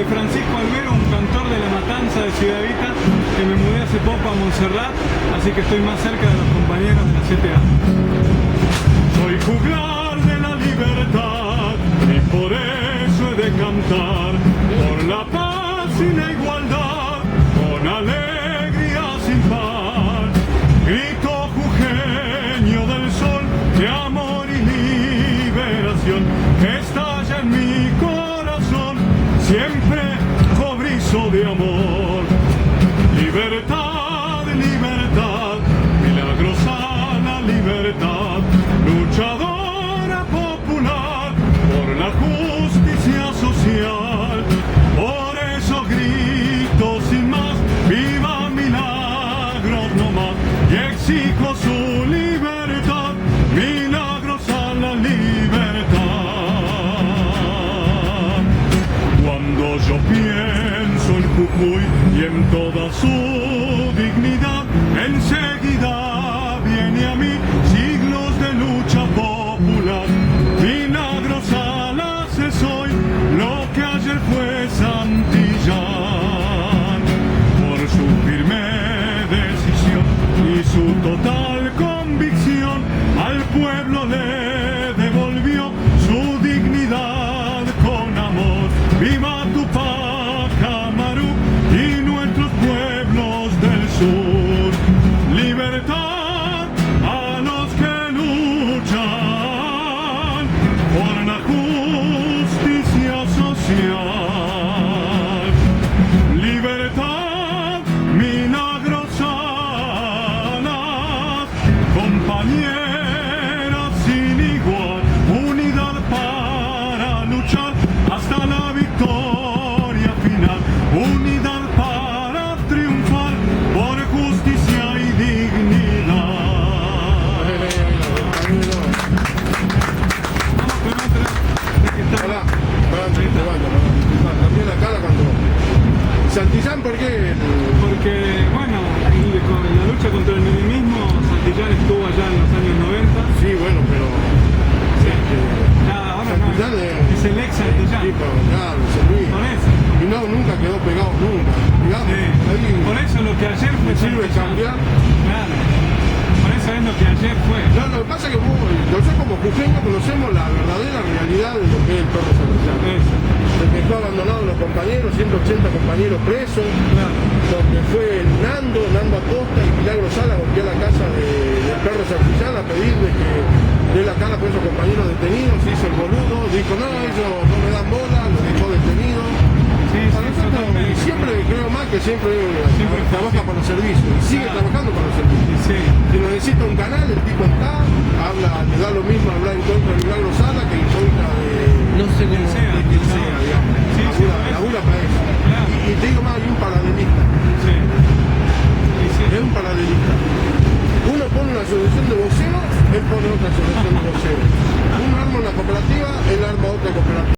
Francisco Albero, un cantor de La Matanza de Ciudad Evita, que me mudé hace poco a Montserrat, así que estoy más cerca de los compañeros de la CTA. Soy juglar de la libertad y por eso he de cantar por la paz y la igualdad, con alegría sin par. Grito jujeño del sol de amor y liberación, que estalla en mi corazón, siempre cobrizo de amor. Libertad, libertad, milagrosa la libertad, luchadora popular por la justicia social. Por eso grito sin más, viva Milagros no más, y exijo su libertad, milagrosa la libertad. Cuando yo pienso en Jujuy y en toda su dignidad, enseguida viene a mí siglos de lucha popular. Milagrosa la es hoy lo que ayer fue Santillán. Por su firme decisión y su total convicción, al pueblo le devolvió su dignidad con amor. ¡Viva Tupac Amaru y nuestros pueblos del sur! ¡Libertad a los que luchan por la justicia social! ¡Libertad, milagrosanas, compañeras sin igual! Unidad para luchar hasta la victoria final. Unidad para triunfar por justicia y dignidad. Vamos con otra. Hola, también la cara cuando... Santillán, ¿por qué? Porque, bueno, con la lucha contra el minimismo, Santillán estuvo allá en los años 90. Sí, bueno, pero... Ahora Santillán no, es el ex Santillán. Sí, pero claro, San Luis. Por eso. Y no, nunca quedó pegado, nunca. Digamos, Sí. ahí Por eso lo que ayer fue sirve Santillán. cambiar. Claro. Por eso es lo que ayer fue. No, lo que pasa es que nosotros como jujeños conocemos la verdadera realidad de lo que es el perro Santillán. Eso. De que fue abandonado los compañeros, 180 compañeros presos, Claro. donde fue Nando Acosta y Milagro Sala golpeó la casa del perro Santillán a pedirle que dé la cara por esos compañeros detenidos. Se hizo el boludo, dijo no, ellos no me dan bola, los dejó detenidos. Sí, Para nosotros, totalmente. y siempre creo más que siempre trabaja para los servicios, y sigue Claro. trabajando